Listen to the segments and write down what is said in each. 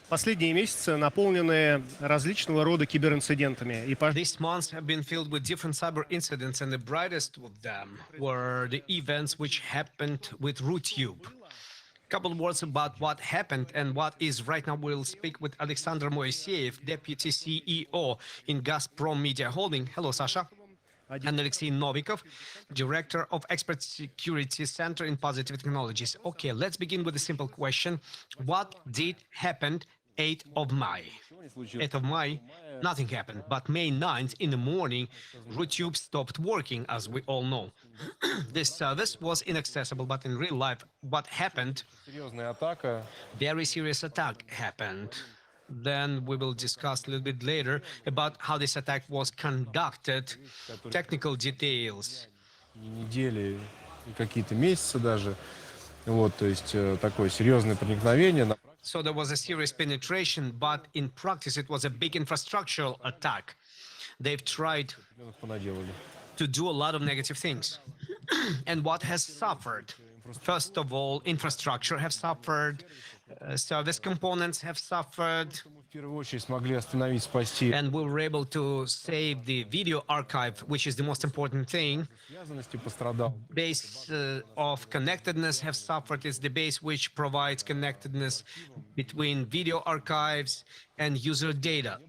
Последние месяцы наполнены различного рода киберинцидентами. These months have been filled with different cyber incidents, and the brightest of them were the events which happened with Rutube. Couple words about what happened and what is right now. We'll speak with Alexander Moiseev, Deputy CEO in Gazprom Media Holding. Hello, Sasha. And Alexei Novikov, Director of Expert Security Center in Positive Technologies. Okay, let's begin with a simple question. What did happen 8th of May? 8th of May, nothing happened. But May 9th in the morning, Rutube stopped working, as we all know. This service was inaccessible, but in real life, what happened? Very serious attack happened. Then we will discuss a little bit later about how this attack was conducted, technical details. Недели и какие-то месяцы даже. Вот, то есть такое серьезное проникновение. So there was a serious penetration, but in practice it was a big infrastructural attack. They've tried to do a lot of negative things. And what has suffered? First of all, infrastructure have suffered, service components have suffered, and we were able to save the video archive, which is the most important thing. Base of connectedness have suffered. It's the base which provides connectedness between video archives and user data.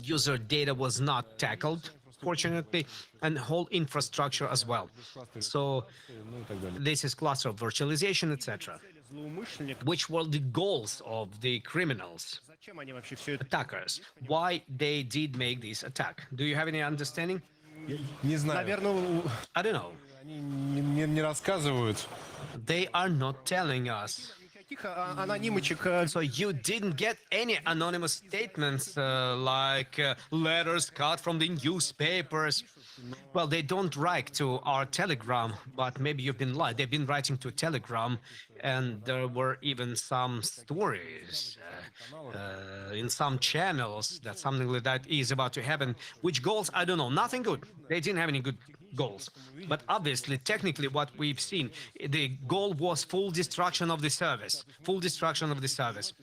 User data was not tackled, fortunately, and whole infrastructure as well. So this is cluster of virtualization, etc. Which were the goals of the criminals, attackers? Why they did make this attack? Do you have any understanding? I don't know. They are not telling us. So you didn't get any anonymous statements like letters cut from the newspapers. Well, they don't write to our Telegram, but maybe you've been lied. They've been writing to Telegram, and there were even some stories in some channels that something like that is about to happen. Which goals? I don't know. Nothing good. They didn't have any good goals. But obviously, technically, what we've seen, the goal was full destruction of the service. Full destruction of the service.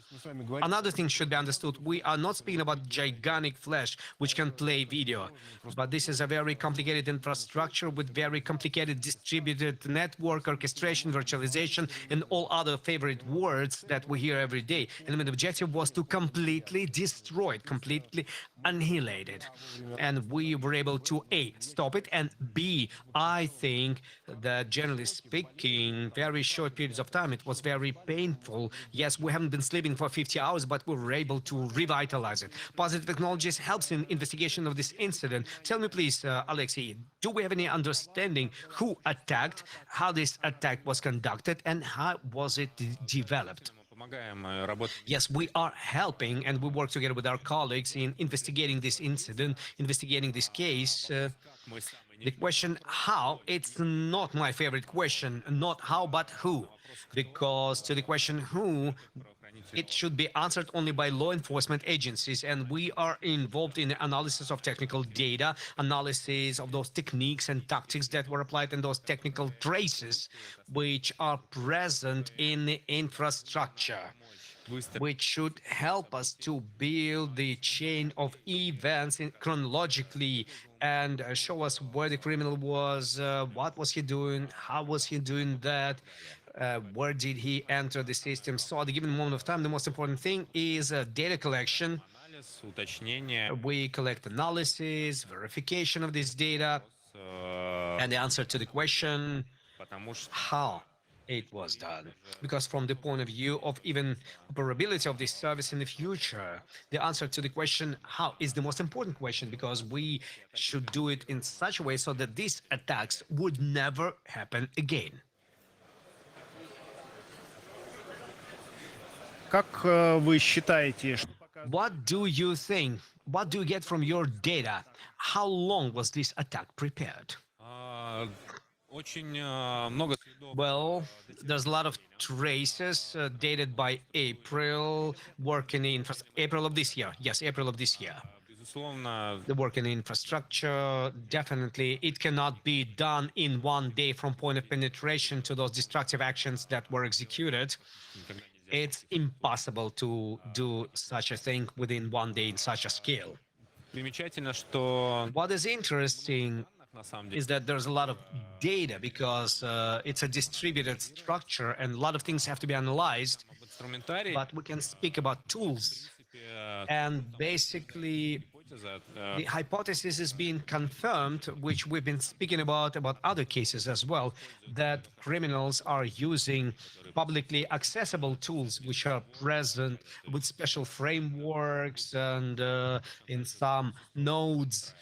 Another thing should be understood. We are not speaking about gigantic flash, which can play video. But this is a very complicated infrastructure with very complicated distributed network, orchestration, virtualization, and all other favorite words that we hear every day. And the objective was to completely destroy it, completely annihilate it. And we were able to A, stop it, and B, I think that generally speaking, very short periods of time, it was very painful. Yes, we haven't been sleeping for 50 hours, but we were able to revitalize it. Positive Technologies helps in investigation of this incident. Tell me please, Alexei, do we have any understanding who attacked, how this attack was conducted, and how was it developed? Yes, we are helping, and we work together with our colleagues in investigating this incident, investigating this case. The question how, it's not my favorite question, not how, but who. Because to the question who, it should be answered only by law enforcement agencies, and we are involved in the analysis of technical data, analysis of those techniques and tactics that were applied, and those technical traces which are present in the infrastructure, which should help us to build the chain of events chronologically and show us where the criminal was, what was he doing, how was he doing that, where did he enter the system. So at the given moment of time, the most important thing is data collection. We collect analysis, verification of this data, and the answer to the question how it was done. Because from the point of view of even operability of this service in the future, the answer to the question how is the most important question, because we should do it in such a way so that these attacks would never happen again. What do you think? What do you get from your data? How long was this attack prepared? Well, there's a lot of traces dated by April, working in April of this year. Yes, April of this year. The work in infrastructure, definitely, it cannot be done in one day from point of penetration to those destructive actions that were executed. It's impossible to do such a thing within one day in such a scale. Примечательно, что What is interesting на самом деле is that there's a lot of data because it's a distributed structure and a lot of things have to be analyzed. об инструментарии, But we can speak about tools. в принципе, And basically, гипотеза, the hypothesis is being confirmed, which we've been speaking about other cases as well, that criminals are using publicly accessible tools which are present with special frameworks and in some nodes.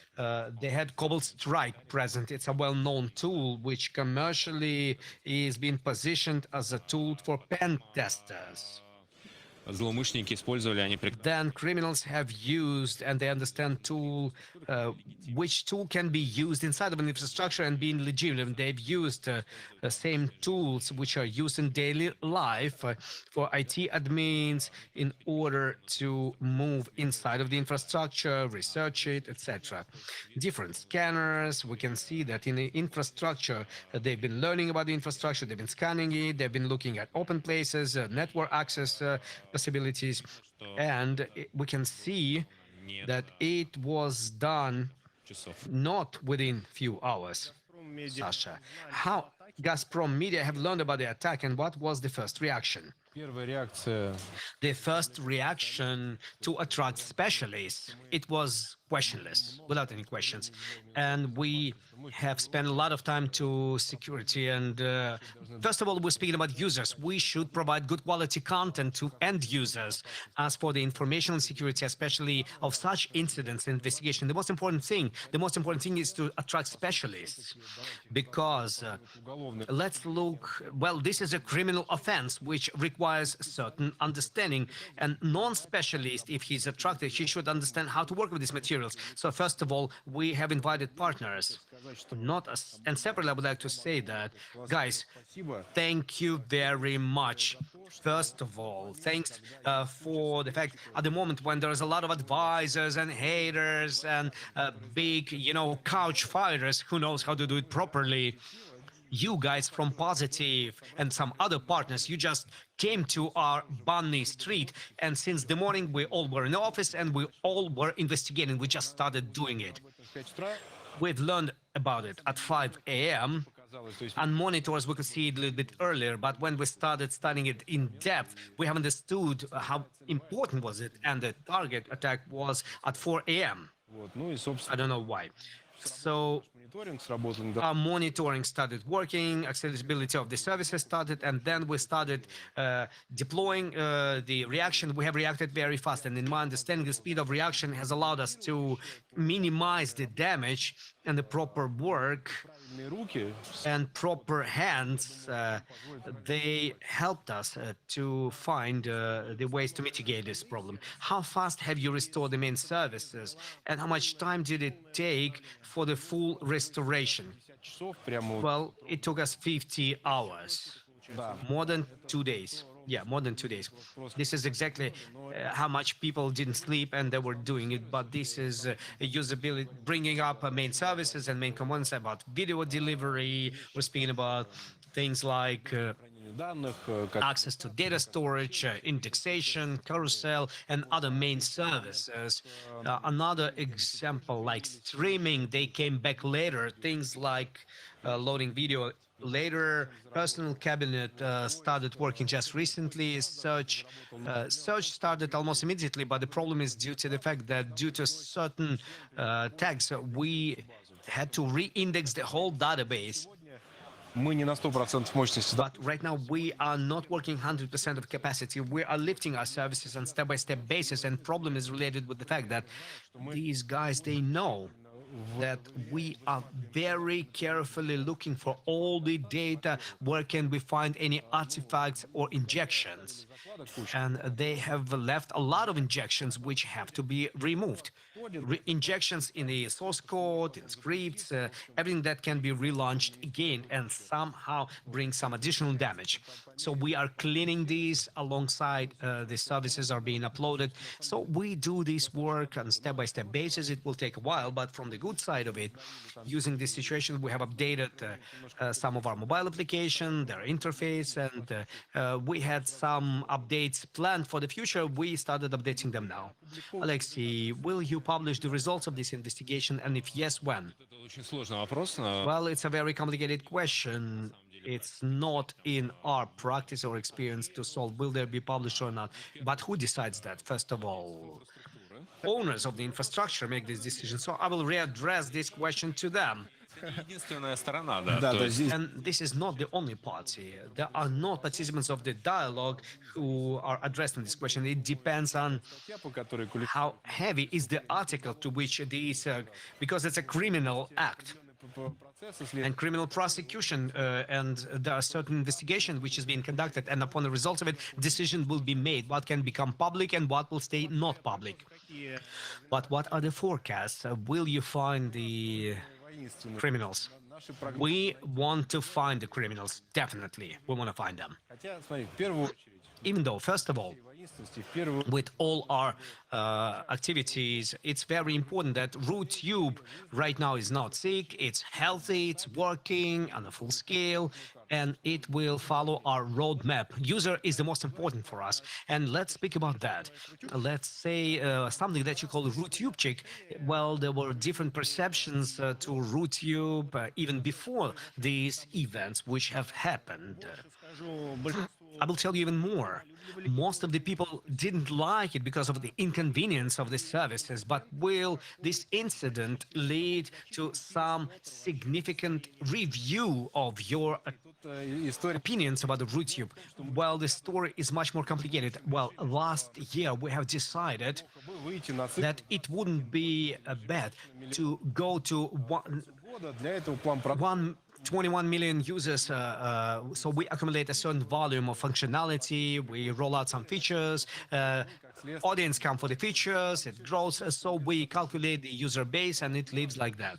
They had Cobalt Strike present. It's a well-known tool which commercially is being positioned as a tool for pen testers. злоумышленники использовали, они Then criminals have used and they understand which tool can be used inside of an infrastructure and being legitimate. They've used the same tools which are used in daily life for IT admins in order to move inside of the infrastructure, research it, etc. Different scanners. We can see that in the infrastructure, they've been learning about the infrastructure, they've been scanning it, they've been looking at open places, network access possibilities, and we can see that it was done часов. not within few hours. Sasha, how Gazprom Media have learned about the attack and what was the first reaction? Первая реакция The first reaction to attract specialists, it was questionless, without any questions. And we have spent a lot of time to security. And first of all, we're speaking about users. We should provide good quality content to end users. As for the informational security, especially of such incidents investigation, the most important thing is to attract specialists. Because let's look, well, this is a criminal offense which requires certain understanding. And non-specialist, if he's attracted, he should understand how to work with these materials. So first of all, we have invited partners. And separately, I would like to say that, guys, thank you very much. First of all, thanks for the fact at the moment when there's a lot of advisors and haters and big, couch fighters who knows how to do it properly. You guys from Positive and some other partners, you just came to our Bunny Street, and since the morning we all were in the office and we all were investigating. We just started doing it. We've learned about it at 5 a.m. On monitors, we could see it a little bit earlier, but when we started studying it in depth, we have understood how important was it, and the target attack was at 4 a.m. I don't know why. So our monitoring started working, accessibility of the services started, and then we started deploying the reaction. We have reacted very fast, and in my understanding, the speed of reaction has allowed us to minimize the damage, and the proper work and proper hands, they helped us to find the ways to mitigate this problem. How fast have you restored the main services, and how much time did it take for the full restoration? Well, it took us 50 hours, more than 2 days. Yeah, more than 2 days. This is exactly how much people didn't sleep and they were doing it. But this is usability, bringing up main services and main components about video delivery. We're speaking about things like access to data storage, indexation, carousel, and other main services. Another example, like streaming, they came back later. Things like loading video later. Personal cabinet started working just recently. Search started almost immediately, but the problem is due to the fact that due to certain tags, we had to re-index the whole database. Мы не на 100% мощности. But right now we are not working 100% of capacity. We are lifting our services on step-by-step basis, and problem is related with the fact that these guys, they know that we are very carefully looking for all the data, where can we find any artifacts or injections. And they have left a lot of injections which have to be removed. Injections in the source code, in scripts, everything that can be relaunched again and somehow bring some additional damage. So we are cleaning these alongside the services are being uploaded. So we do this work on step-by-step basis. It will take a while, but from the good side of it. Using this situation, we have updated some of our mobile application, their interface, and we had some updates planned for the future. We started updating them now. Alexei, will you publish the results of this investigation, and if yes, when? Это очень сложный вопрос. Well, it's a very complicated question. It's not in our practice or experience to solve will there be published or not. But who decides that? First of all, owners of the infrastructure make this decision. So I will readdress this question to them. Единственная сторона, да. Да, то то есть есть And this is not the only party. There are not participants of the dialogue who are addressing this question. It depends on статья, по которой how heavy is the article to which these, because it's a criminal act. процессы след- And criminal prosecution, and there are certain investigation which is being conducted, and upon the results of it, decision will be made what can become public and what will stay not public. But what are the forecasts? Will you find the воинственные. criminals? Наши прогнозы. We want to find the criminals, definitely. We want to find them. Хотя, смотри, в первую очередь, Even though, first of all, воинственности, в первую with all our activities, it's very important that Rutube right now is not sick, it's healthy, it's working on a full scale, and it will follow our roadmap. User is the most important for us, and let's speak about that. Let's say something that you call Rutube chick. Well, there were different perceptions to Rutube even before these events which have happened. Скажу, большинство I will tell you even more. Most of the people didn't like it because of the inconvenience of the services, but will this incident lead to some significant review of your история opinions about the Rutube? Well, the story is much more complicated. Well, last year we have decided выйти на цикл that it wouldn't be bad to go to года. Для этого план продаж 21 million users, so we accumulate a certain volume of functionality, we roll out some features, audience come for the features, it grows, so we calculate the user base and it lives like that.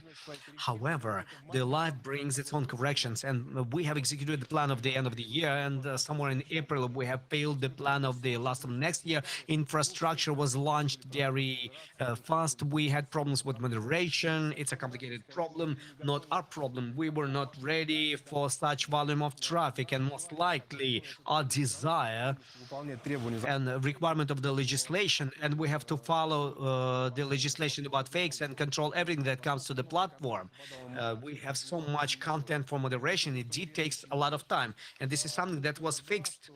However, the life brings its own corrections, and we have executed the plan of the end of the year, and somewhere in April we have failed the plan of the last of next year. Infrastructure was launched very fast. We had problems with moderation. It's a complicated problem, not our problem. We were not ready for such volume of traffic, and most likely our desire выполнять требования and requirement of the legislation, and we have to follow the legislation about fakes and control everything that comes to the platform. We have so much content for moderation, it takes a lot of time, and this is something that was fixed.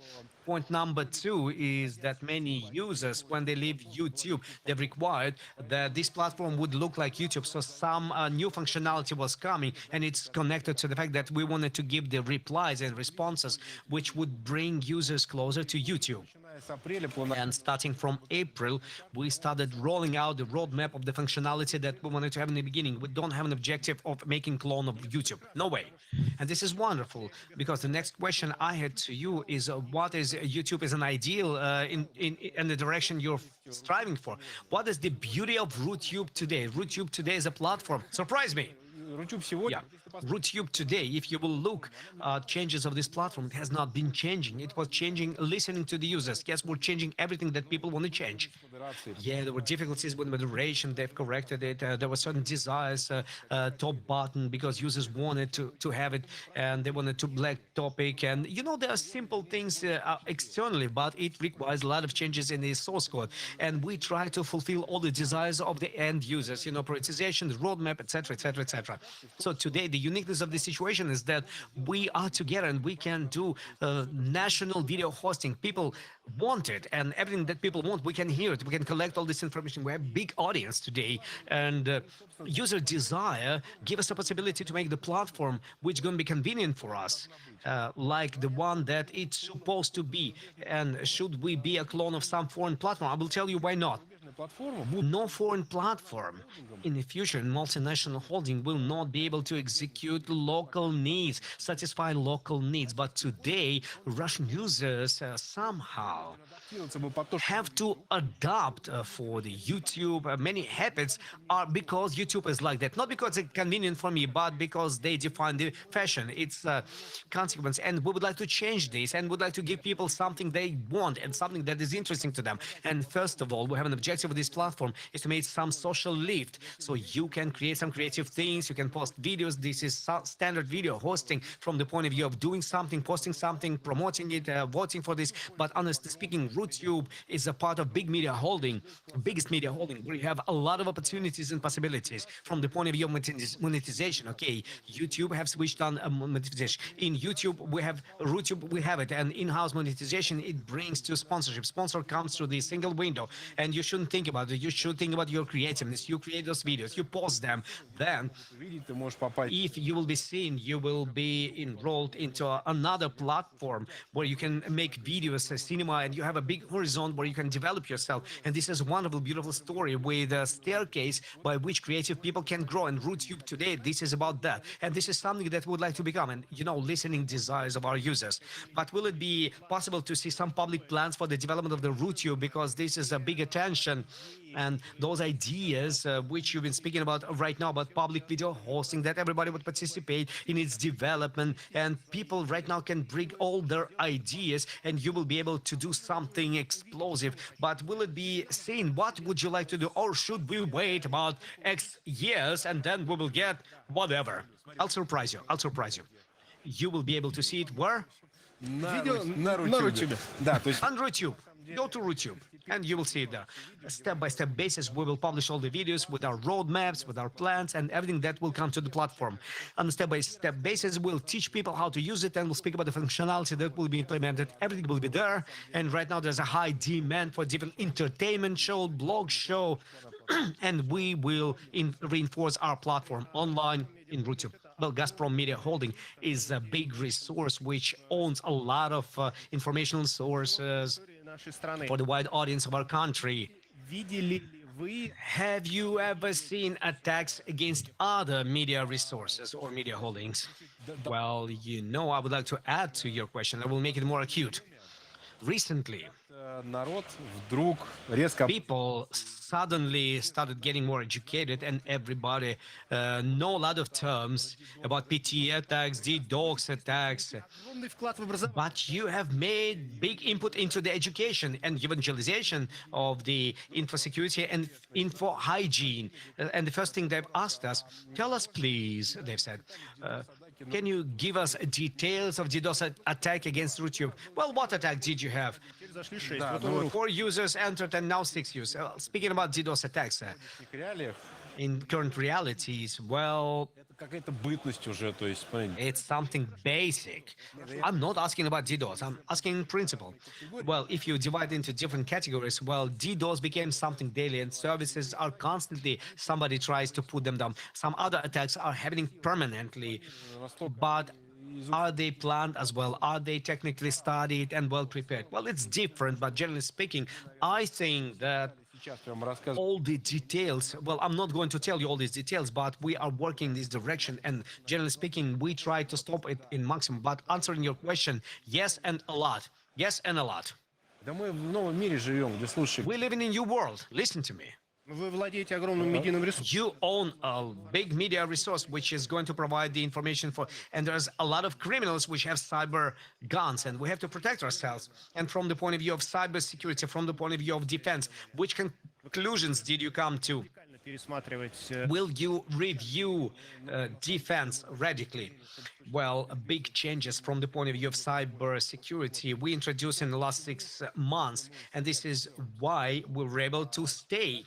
Point number two is that many users, when they leave YouTube, they've required that this platform would look like YouTube. So some new functionality was coming, and it's connected to the fact that we wanted to give the replies and responses, which would bring users closer to YouTube. начиная с апреля плана And starting from April, we started rolling out the roadmap of the functionality that we wanted to have in the beginning. We don't have an objective of making clone of YouTube. No way. And this is wonderful, because the next question I had to you is what is YouTube as an ideal in the direction you're striving for? What is the beauty of Rutube today? Rutube today is a platform. Surprise me. Rutube сегодня. Yeah. Rutube today, if you will look at changes of this platform, it has not been changing. It was changing, listening to the users. Yes, we're changing everything that people want to change. Yeah, there were difficulties with moderation. They've corrected it. There were certain desires, top button, because users wanted to have it, and they wanted to black topic. And, you know, there are simple things externally, but it requires a lot of changes in the source code. And we try to fulfill all the desires of the end users, you know, prioritization, the roadmap, etc., etc., etc. So today, the uniqueness of the situation is that we are together and we can do national video hosting. People want it, and everything that people want, we can hear it. We can collect all this information. We have big audience today, and user desire give us a possibility to make the platform which is going to be convenient for us, like the one that it's supposed to be. And should we be a clone of some foreign platform? I will tell you why not. No foreign platform in the future, multinational holding will not be able to execute local needs, satisfy local needs. But today, Russian users somehow have to adopt for the YouTube. Many habits are because YouTube is like that. Not because it's convenient for me, but because they define the fashion. It's a consequence. And we would like to change this, and would like to give people something they want and something that is interesting to them. And first of all, we have an objective objective of this platform is to make some social lift, so you can create some creative things, you can post videos. This is standard video hosting from the point of view of doing something, posting something, promoting it, voting for this. But honestly speaking, Rutube is a part of big media holding, biggest media holding, where you have a lot of opportunities and possibilities from the point of view of monetization. Okay, YouTube have switched on monetization. In YouTube, we have Rutube, we have it, and in-house monetization, it brings to sponsorship. Sponsor comes through the single window, and you shouldn't think about it. You should think about your creativeness. You create those videos, you post them. Then, if you will be seen, you will be enrolled into another platform where you can make videos, cinema, and you have a big horizon where you can develop yourself. And this is a wonderful, beautiful story with a staircase by which creative people can grow. And Rutube today, this is about that. And this is something that we would like to become, and listening desires of our users. But will it be possible to see some public plans for the development of the Rutube, because this is a big attention, and those ideas which you've been speaking about right now, about public video hosting, that everybody would participate in its development, and people right now can bring all their ideas, and you will be able to do something explosive. But will it be seen? What would you like to do? Or should we wait about X years and then we will get whatever? I'll surprise you. You will be able to see it where? На Рутюбе. Да, то есть... On Rutube. Go to Rutube and you will see it there. Step-by-step basis, we will publish all the videos with our roadmaps, with our plans, and everything that will come to the platform. On a step-by-step basis, we'll teach people how to use it, and we'll speak about the functionality that will be implemented. Everything will be there. And right now, there's a high demand for different entertainment show, blog show, and we will reinforce our platform online in Rutube. Well, Gazprom Media Holding is a big resource which owns a lot of informational sources for the wide audience of our country. Have you ever seen attacks against other media resources or media holdings? Well, I would like to add to your question. I will make it more acute. Recently, people suddenly started getting more educated, and everybody know a lot of terms about PT attacks, DDoS attacks. But you have made big input into the education and evangelization of the info security and info hygiene. And the first thing they've asked us, tell us please, they've said, can you give us details of DDoS attack against Rutube? Well, what attack did you have? 4 users entered and now 6 users. Speaking about DDoS attacks, in current realities, well, it's something basic. I'm not asking about DDoS, I'm asking in principle. Well, if you divide into different categories, well, DDoS became something daily, and services are constantly, somebody tries to put them down. Some other attacks are happening permanently, but are they planned as well? Are they technically studied and well prepared? Well, it's different, but generally speaking, I think that all the details, well, I'm not going to tell you all these details, but we are working in this direction, and generally speaking, we try to stop it in maximum. But answering your question, yes and a lot. Yes and a lot. We live in a new world. Listen to me. You own a big media resource which is going to provide the information for, and there's a lot of criminals which have cyber guns, and we have to protect ourselves. And from the point of view of cyber security, from the point of view of defense, which conclusions did you come to? Will you review defense radically? Well, big changes from the point of view of cyber security we introduced in the last 6 months, and this is why we were able to stay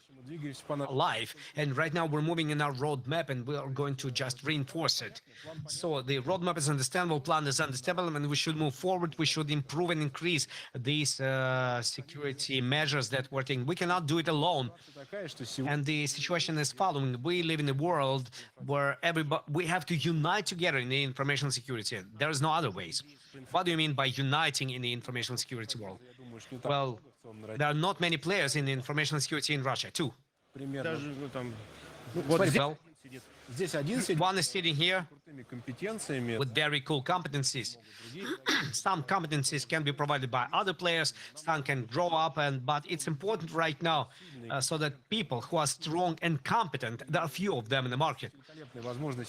alive. And right now we're moving in our roadmap, and we are going to just reinforce it. So the roadmap is understandable, plan is understandable, and we should move forward. We should improve and increase these security measures that we're taking. We cannot do it alone. And the situation is following. We live in a world where we have to unite together in the information security. There is no other ways. What do you mean by uniting in the information security world? Well, there are not many players in information security in Russia, too. Well, one is sitting here with very cool competencies. Some competencies can be provided by other players, some can grow up, but it's important right now so that people who are strong and competent, there are few of them in the market.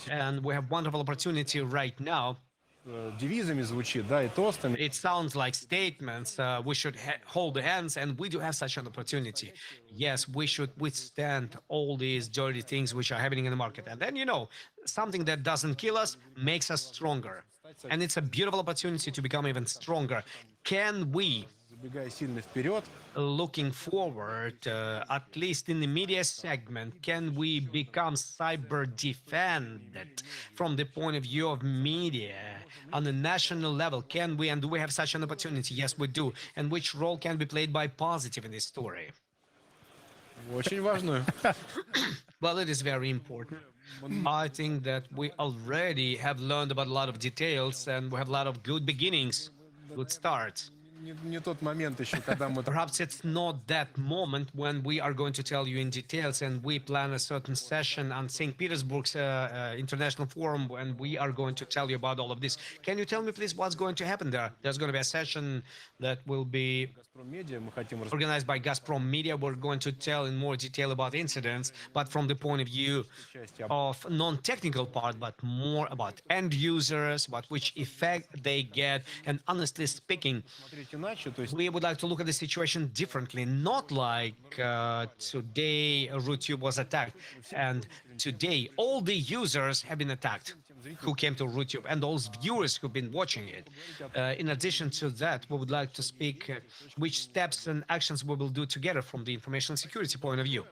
And we have wonderful opportunity right now девизами звучит, да, и тостами. It sounds like statements. We should hold hands, and we do have such an opportunity. Yes, we should withstand all these dirty things which are happening in the market. And then, something that doesn't kill us makes us stronger. And it's a beautiful opportunity to become even stronger. Can we, Забегая сильно вперед, looking forward, at least in the media segment, can we become cyber defended from the point of view of media on the national level? Can we, and do we have such an opportunity? Yes, we do. And which role can be played by positive in this story? очень важную. Well, it is very important. I think that we already have learned about a lot of details, and we have a lot of good beginnings, good starts. Не тот момент еще, когда мы Perhaps it's not that moment when we are going to tell you in details, and we plan a certain session on St. Petersburg's International Forum, and we are going to tell you about all of this. Can you tell me, please, what's going to happen there? There's going to be a session that will be медиа, мы хотим organized by Gazprom Media. We're going to tell in more detail about incidents, but from the point of view of non-technical part, but more about end users, about which effect they get, and honestly speaking, смотреть иначе, то есть we would like to look at the situation differently, not like today Rutube was attacked, and today all the users have been attacked who came to Rutube, and those viewers who've been watching it. In addition to that, we would like to speak which steps and actions we will do together from the information security point of view.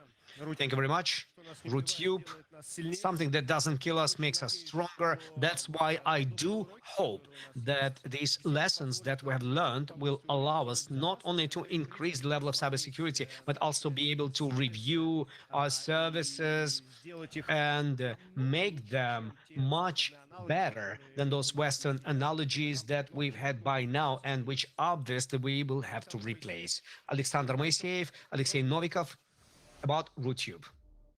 Thank you very much. Rutube, something that doesn't kill us makes us stronger. That's why I do hope that these lessons that we have learned will allow us not only to increase the level of cybersecurity, but also be able to review our services and make them much better than those Western analogies that we've had by now and which obviously we will have to replace. Alexander Moiseev, Alexei Novikov, about Rutube.